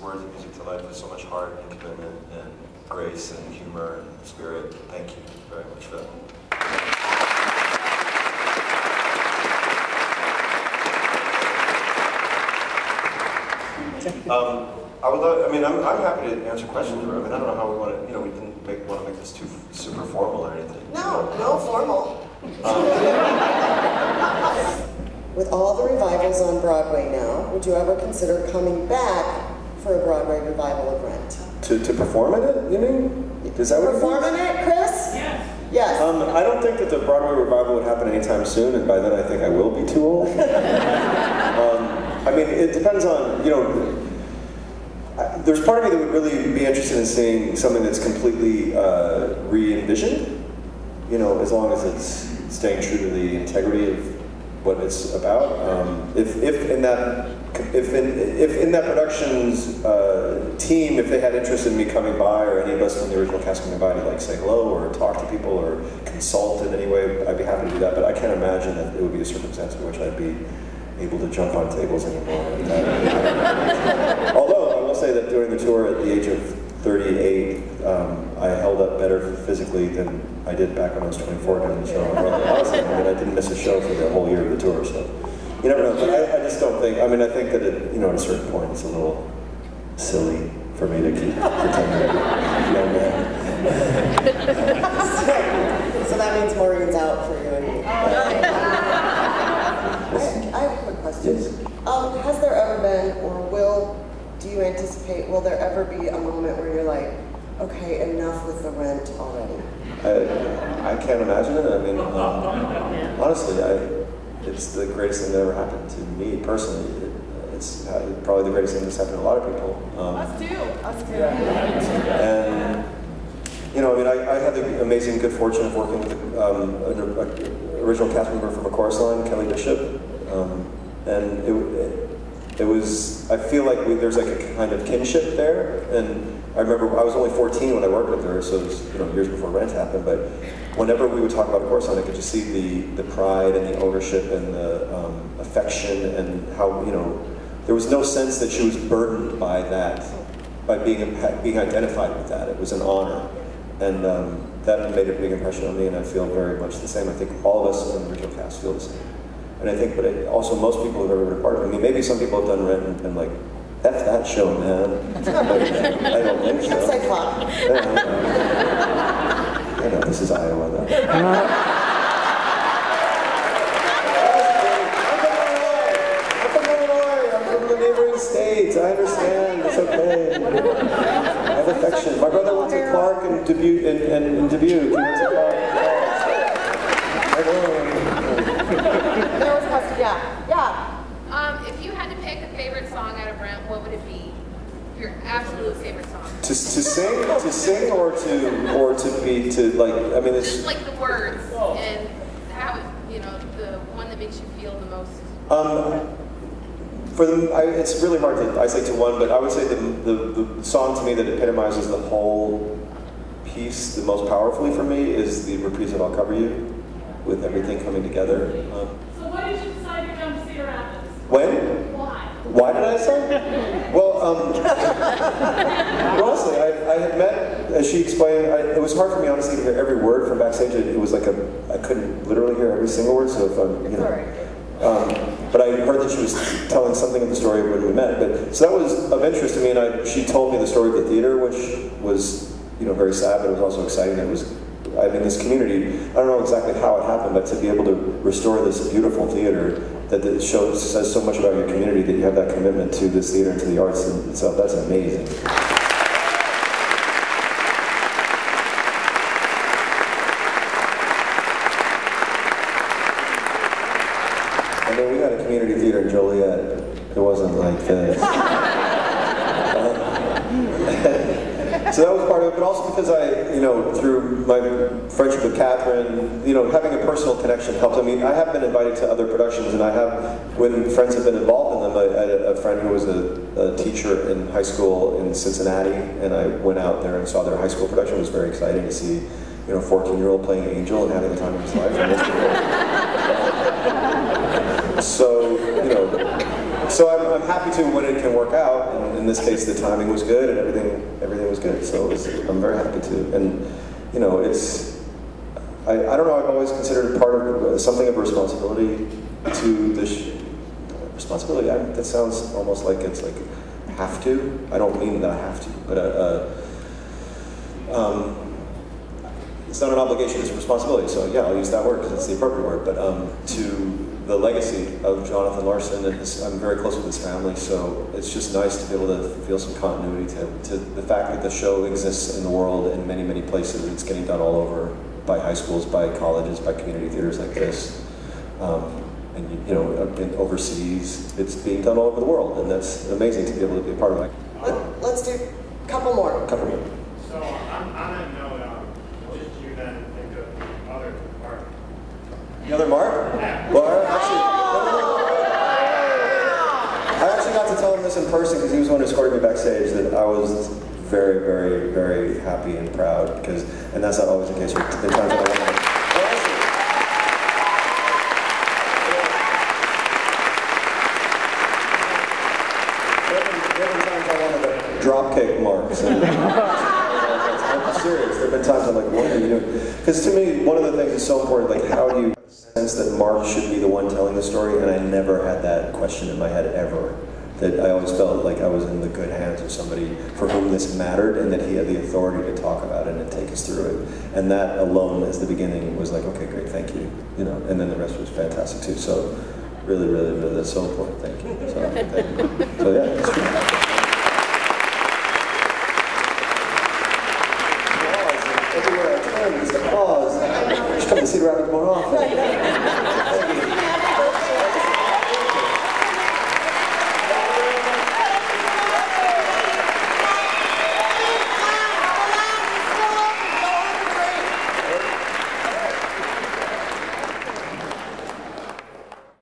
Words of Music to Life with so much heart and commitment and grace and humor and spirit. Thank you very much for that. I'm happy to answer questions. I mean, I don't know how we want to, we didn't want to make this too super formal or anything. No formal. With all the revivals on Broadway now, would you ever consider coming back for a Broadway revival of Rent? To perform in it, you mean? Is that what perform in it, Chris? Yes. Yes. I don't think that the Broadway revival would happen anytime soon, and by then I think I will be too old. It depends on, there's part of me that would really be interested in seeing something that's completely re-envisioned, as long as it's staying true to the integrity of what it's about. If in that production's team, if they had interest in me coming by, or any of us from the original cast coming by to say hello or talk to people or consult in any way, I'd be happy to do that. But I can't imagine that it would be a circumstance in which I'd be able to jump on tables anymore. Although I will say that during the tour at the age of 38, I held up better physically than I did back when I was 24 doing the show. Honestly, I didn't miss a show for the whole year of the tour, so you never know. But I just don't think. I think that at a certain point, it's a little silly for me to keep pretending to be a young man. So that means Maureen's out for you and I have a quick question. Yes. Has there ever been, or do you anticipate, will there ever be a moment where you're like, okay, enough with the Rent already? I can't imagine it. Honestly, it's the greatest thing that ever happened to me personally. It's probably the greatest thing that's happened to a lot of people. Us too. And I had the amazing good fortune of working with an original cast member from A Chorus Line, Kelly Bishop, and it was. I feel like there's a kind of kinship there, and I remember I was only 14 when I worked with her, so it was years before Rent happened. But whenever we would talk about A Chorus Line, I could just see the pride and the ownership and the affection, and how there was no sense that she was burdened by that, by being identified with that. It was an honor, and that made a big impression on me, and I feel very much the same. I think all of us in the original cast feel the same. And I think, also most people who've ever been a part of it. Maybe some people have done Rent and been like, F that show, man. But I don't think so. Yes, I thought. I know, this is Iowa, though. I'm from the neighboring states. I understand. It's okay. I have affection. My brother went to Clark and Dubuque. In Dubuque. He went to Clark. I know. There was a question, yeah. If you had to pick a favorite song out of Rent, what would it be? Your absolute favorite song? To sing, or to like. It's just like the words and how the one that makes you feel the most. It's really hard to isolate to one, but I would say the song to me that epitomizes the whole piece the most powerfully for me is the reprise of "I'll Cover You," with everything coming together. So why did you decide to come to Cedar Rapids? When? Why? Why did I say? Well, honestly, I had met, as she explained, it was hard for me, honestly, to hear every word from backstage. It was like I couldn't literally hear every single word, so if but I heard that she was telling something of the story when we met. So that was of interest to me, and she told me the story of the theater, which was, very sad, but it was also exciting. I'm in this community. I don't know exactly how it happened, but to be able to restore this beautiful theater that says so much about your community, that you have that commitment to this theater and to the arts itself, that's amazing. And then we had a community theater in Joliet. It wasn't like this. So that was part of it, but also because through my friendship with Catherine, having a personal connection helps. I have been invited to other productions, and when friends have been involved in them, I had a friend who was a teacher in high school in Cincinnati, and I went out there and saw their high school production. It was very exciting to see, a 14-year-old playing Angel and having the time of his life. So, So I'm happy to when it can work out, and in this case the timing was good and everything was good. So I'm very happy to. And you know, I don't know. I've always considered part of something of a responsibility to this responsibility. That sounds almost like it's like have to. I don't mean that I have to, but it's not an obligation, it's a responsibility. So yeah, I'll use that word because it's the appropriate word. But to the legacy of Jonathan Larson, and I'm very close with his family, so it's just nice to be able to feel some continuity to the fact that the show exists in the world in many, many places. It's getting done all over by high schools, by colleges, by community theaters like this. And you know, overseas, it's being done all over the world, and that's amazing to be able to be a part of it. Let's do a couple more. So on that note, what did you then think of the other Mark? The other Mark? Yeah. Well, I actually got to tell him this in person because he was the one who escorted me backstage, that I was very, very, very happy and proud, because, and that's not always the case. There have been times that I wanted to, dropkick marks. And, I'm serious. There have been times I'm like, what are you doing? Because to me, one of the things that's so important, like, how do you sense that Mark should be the one telling the story? And I never had that question in my head ever. That I always felt like I was in the good hands of somebody for whom this mattered, and that he had the authority to talk about it and take us through it. And that alone, as the beginning, was like, okay, great, thank you. You know, and then the rest was fantastic too. So, really, really, really, that's so important. Thank you. So, thank you.